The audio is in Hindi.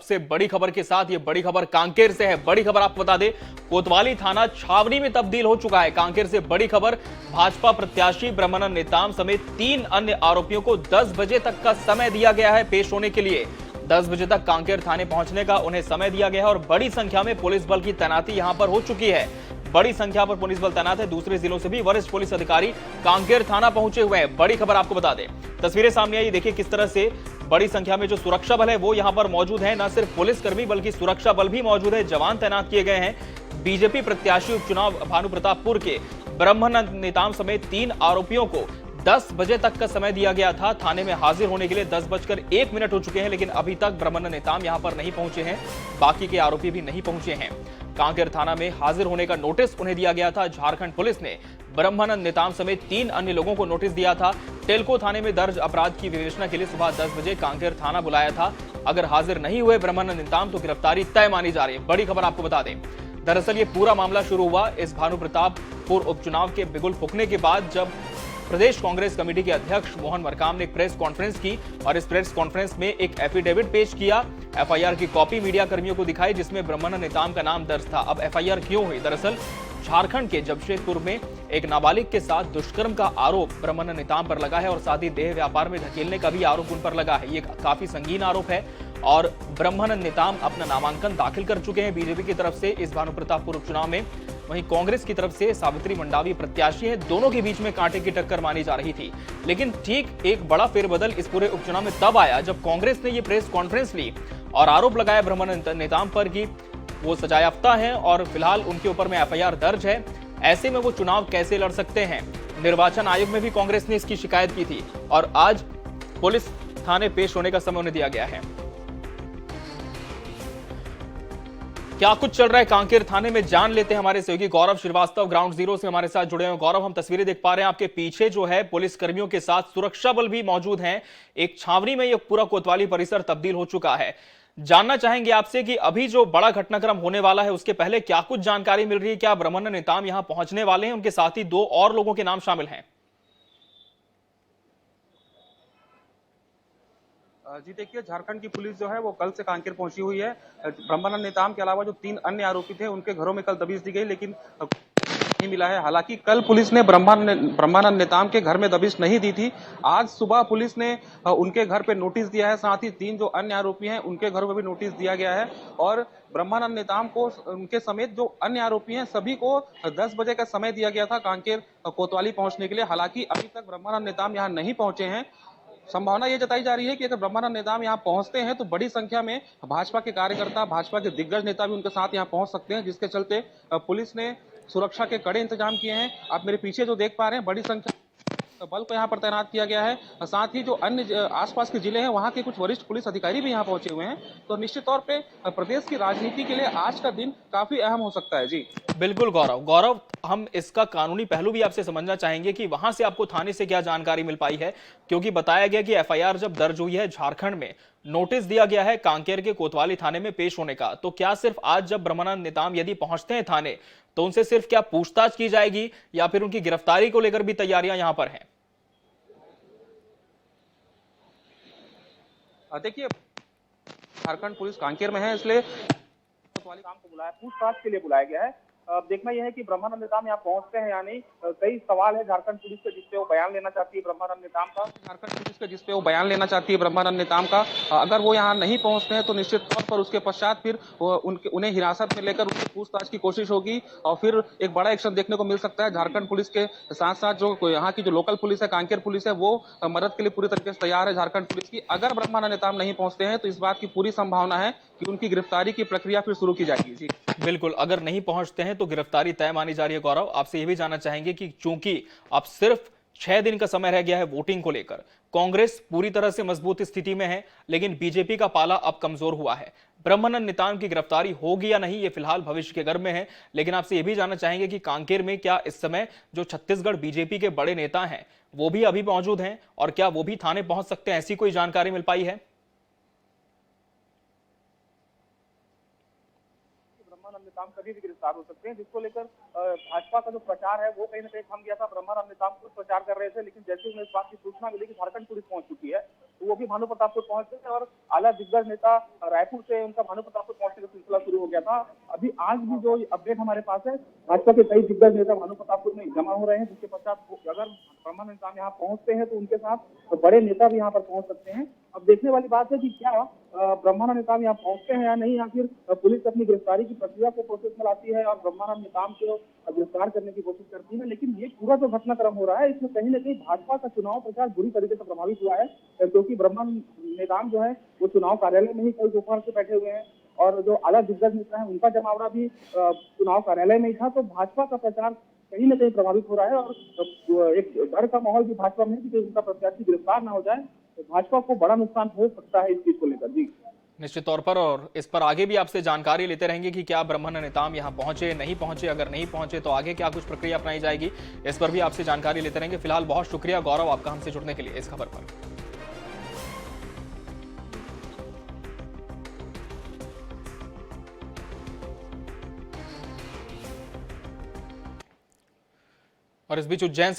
सबसे बड़ी खबर के साथ। ये बड़ी खबर कांकेर से है। बड़ी खबर आपको बता दें, कोतवाली थाना छावनी में तब्दील हो चुका है। कांकेर से बड़ी खबर, भाजपा प्रत्याशी ब्रह्मानंद नेताम समेत 3 अन्य आरोपियों को 10 बजे तक का समय दिया गया है पेश होने के लिए। 10 बजे तक कांकेर थाने पहुंचने का उन्हें समय दिया गया है और बड़ी संख्या में पुलिस बल की तैनाती यहां पर हो चुकी है। बड़ी संख्या पर पुलिस बल तैनात है। दूसरे जिलों से भी वरिष्ठ पुलिस अधिकारी कांकेर थाना पहुंचे हुए हैं। बड़ी खबर आपको बता दें, तस्वीरें सामने आई, देखिए किस तरह से बड़ी संख्या में जो सुरक्षा बल है वो यहां पर मौजूद है। न सिर्फ पुलिसकर्मी बल्कि सुरक्षा बल भी मौजूद है, जवान तैनात किए गए हैं। बीजेपी प्रत्याशी उपचुनाव भानु प्रतापपुर के ब्रह्मानंद नेताम समेत 3 आरोपियों को 10 बजे तक का समय दिया गया था थाने में हाजिर होने के लिए। 10:01 हो चुके हैं, लेकिन अभी तक ब्रह्मानंद नेताम यहां पर नहीं पहुंचे हैं। बाकी के आरोपी भी नहीं पहुंचे हैं। कांकेर थाना में हाजिर होने का नोटिस उन्हें दिया गया था। झारखंड पुलिस ने ब्रह्मानंद नेताम समेत 3 अन्य लोगों को नोटिस दिया था। टेल्को थाने में दर्ज अपराध की विवेचना के लिए सुबह 10 बजे कांकेर थाना बुलाया था। अगर हाजिर नहीं हुए ब्रह्मानंद नेताम तो गिरफ्तारी तय मानी जा रही है। बड़ी खबर आपको बता दें, दरअसल ये पूरा मामला शुरू हुआ इस भानु प्रतापपुर उपचुनाव के बिगुल फूंकने के बाद, जब प्रदेश कांग्रेस कमेटी के अध्यक्ष मोहन मरकाम ने एक प्रेस कॉन्फ्रेंस की और इस प्रेस कॉन्फ्रेंस में एक एफिडेविट पेश किया। एफआईआर की कॉपी मीडिया कर्मियों को दिखाई जिसमें ब्रह्मानंद नेताम का नाम दर्ज था। अब एफआईआर क्यों हुई? दरअसल झारखंड के जमशेदपुर में एक नाबालिग के साथ दुष्कर्म का आरोप ब्रह्मानंद नेताम पर लगा है और साथ ही देह व्यापार में धकेलने का भी आरोप उन पर लगा है। ये काफी संगीन आरोप है और ब्रह्मानंद नेताम अपना नामांकन दाखिल कर चुके हैं बीजेपी की तरफ से इस भानु प्रतापपुर उपचुनाव में। वहीं कांग्रेस की तरफ से सावित्री मंडावी प्रत्याशी है। दोनों के बीच में कांटे की टक्कर मानी जा रही थी, लेकिन ठीक एक बड़ा फेरबदल इस पूरे उपचुनाव में तब आया जब कांग्रेस ने ये प्रेस कॉन्फ्रेंस ली और आरोप लगाया ब्रह्मानंद नेताम पर कि वो सजायाफ्ता हैं और फिलहाल उनके ऊपर में एफआईआर दर्ज है। ऐसे में वो चुनाव कैसे लड़ सकते हैं? निर्वाचन आयोग में भी कांग्रेस ने इसकी शिकायत की थी और आज पुलिस थाने पेश होने का समय उन्हें दिया गया है। क्या कुछ चल रहा है कांकेर थाने में, जान लेते हैं। हमारे सहयोगी गौरव श्रीवास्तव ग्राउंड जीरो से हमारे साथ जुड़े हैं। गौरव, हम तस्वीरें देख पा रहे हैं, आपके पीछे जो है पुलिस कर्मियों के साथ सुरक्षा बल भी मौजूद हैं। एक छावनी में ये पूरा कोतवाली परिसर तब्दील हो चुका है। जानना चाहेंगे आपसे कि अभी जो बड़ा घटनाक्रम होने वाला है उसके पहले क्या कुछ जानकारी मिल रही है? क्या ब्रह्मानंद नेताम यहां पहुंचने वाले हैं? उनके साथ ही 2 और लोगों के नाम शामिल हैं। जी देखिए, झारखंड की पुलिस जो है वो कल से कांकेर पहुंची हुई है। ब्रह्मानंद नेताम के अलावा जो 3 अन्य आरोपी थे उनके घरों में कल दबिश दी गई, लेकिन नहीं मिला है। हालांकि कल पुलिस ने ब्रह्मानंद नेताम के घर में दबिश नहीं दी थी। आज सुबह पुलिस ने उनके घर पे नोटिस दिया है। साथ ही 3 जो अन्य आरोपी हैं उनके घरों में भी नोटिस दिया गया है और ब्रह्मानंद नेताम को उनके समेत जो अन्य आरोपी हैं सभी को 10 बजे का समय दिया गया था कांकेर कोतवाली पहुंचने के लिए। हालांकि अभी तक ब्रह्मानंद नेताम यहाँ नहीं पहुंचे हैं। संभावना ये जताई जा रही है कि अगर ब्रह्मानंद नेताम यहाँ पहुंचते हैं तो बड़ी संख्या में भाजपा के कार्यकर्ता, भाजपा के दिग्गज नेता भी उनके साथ यहाँ पहुंच सकते हैं, जिसके चलते पुलिस ने सुरक्षा के कड़े इंतजाम किए हैं। आप मेरे पीछे जो देख पा रहे हैं, बड़ी संख्या बल को यहाँ पर तैनात किया गया है। साथ ही जो अन्य आसपास के जिले हैं वहाँ के कुछ वरिष्ठ पुलिस अधिकारी भी यहाँ पहुंचे हुए हैं। तो निश्चित तौर पे प्रदेश की राजनीति के लिए आज का दिन काफी अहम हो सकता है। जी बिल्कुल गौरव, हम इसका कानूनी पहलू भी आपसे समझना चाहेंगे कि वहां से आपको थाने से क्या जानकारी मिल पाई है, क्योंकि बताया गया कि एफआईआर जब दर्ज हुई है झारखंड में, नोटिस दिया गया है कांकेर के कोतवाली थाने में पेश होने का। तो क्या सिर्फ आज जब ब्रह्मानंद नेताम यदि पहुंचते हैं थाने तो उनसे सिर्फ क्या पूछताछ की जाएगी या फिर उनकी गिरफ्तारी को लेकर भी तैयारियां यहां पर हैं? देखिए, झारखंड पुलिस कांकेर में है, इसलिए कोतवाली काम को बुलाया, पूछताछ के लिए बुलाया गया है। देखना यह है कि ब्रह्मानंद नेताम यहाँ पहुंचते हैं या नहीं। कई सवाल है झारखंड पुलिस के जिसपे वो बयान लेना चाहती है ब्रह्मानंद नेताम का। झारखंड पुलिस के जिसपे वो बयान लेना चाहती है ब्रह्मानंद नेताम का, अगर वो यहाँ नहीं पहुंचते हैं तो निश्चित तौर पर उसके पश्चात फिर उन्हें हिरासत में लेकर उनकी पूछताछ की कोशिश होगी और फिर एक बड़ा एक्शन देखने को मिल सकता है। झारखंड पुलिस के साथ साथ जो यहाँ की जो लोकल पुलिस है, कांकेर पुलिस है, वो मदद के लिए पूरी तरीके से तैयार है झारखंड पुलिस की। अगर ब्रह्मानंद नेताम नहीं पहुंचते हैं तो इस बात की पूरी संभावना है कि उनकी गिरफ्तारी की प्रक्रिया फिर शुरू की जाएगी। जी बिल्कुल, अगर नहीं पहुंचते हैं तो गिरफ्तारी तय मानी जा रही है। गौरव, आपसे यह भी जानना चाहेंगे कि चूंकि अब सिर्फ 6 दिन का समय रह गया है वोटिंग को लेकर, कांग्रेस पूरी तरह से मजबूत स्थिति में है, लेकिन बीजेपी का पाला अब कमजोर हुआ है। ब्रह्मानंद नेताम की गिरफ्तारी होगी या नहीं, ये फिलहाल भविष्य के गर्भ में है। लेकिन आपसे यह भी जानना चाहेंगे कि कांकेर में क्या इस समय जो छत्तीसगढ़ बीजेपी के बड़े नेता हैं वो भी अभी मौजूद हैं और क्या वो भी थाने पहुंच सकते हैं? ऐसी कोई जानकारी मिल पाई है? ब्रह्मानंद नेताम कभी भी गिरफ्तार हो सकते हैं, जिसको लेकर भाजपा का जो प्रचार है वो कहीं ना कहीं थम गया था। ब्रह्मानंद नेताम खुद प्रचार कर रहे थे, लेकिन जैसे ही उन्हें इस बात की सूचना मिली कि झारखंड पुलिस पहुंच चुकी है, तो वो भी भानु प्रतापपुर पहुंच गए और आला दिग्गज नेता रायपुर से उनका भानु प्रतापपुर पहुंचने का सिलसिला शुरू हो गया था। अभी आज भी जो अपडेट हमारे पास है, भाजपा के कई दिग्गज नेता भानु प्रतापपुर में जमा हो रहे हैं, जिसके पश्चात अगर ब्रह्मानंद नेताम यहाँ पहुंचते हैं तो उनके साथ तो बड़े नेता भी यहाँ पर पहुंच सकते हैं। अब देखने वाली बात है कि क्या ब्रह्मानंद नेताम यहाँ पहुंचते हैं या नहीं, या फिर पुलिस अपनी गिरफ्तारी की प्रक्रिया को प्रोसेस में लाती है और ब्रह्मानंद नेताम को गिरफ्तार करने की कोशिश करती है। लेकिन ये पूरा जो घटनाक्रम हो रहा है, इसमें कहीं न कहीं भाजपा का चुनाव प्रचार बुरी तरीके से प्रभावित हुआ है, क्योंकि ब्रह्मानंद नेताम जो है वो चुनाव कार्यालय में ही कल दोपहर से बैठे हुए हैं और जो आला दिग्गज नेता है उनका जमावड़ा भी चुनाव कार्यालय में ही था। तो भाजपा का प्रचार कहीं न कहीं प्रभावित हो रहा है और एक डर का माहौल भी भाजपा में है कि उनका प्रत्याशी गिरफ्तार ना हो जाए, तो भाजपा को बड़ा नुकसान हो सकता है इस चीज को लेकर। जी निश्चित तौर पर, और इस पर आगे भी आपसे जानकारी लेते रहेंगे कि क्या ब्रह्मानंद नेताम यहां पहुंचे, नहीं पहुंचे, अगर नहीं पहुंचे तो आगे क्या कुछ प्रक्रिया अपनाई जाएगी, इस पर भी आपसे जानकारी लेते रहेंगे। फिलहाल बहुत शुक्रिया गौरव आपका हमसे जुड़ने के लिए इस खबर पर। और इस बीच उज्जैन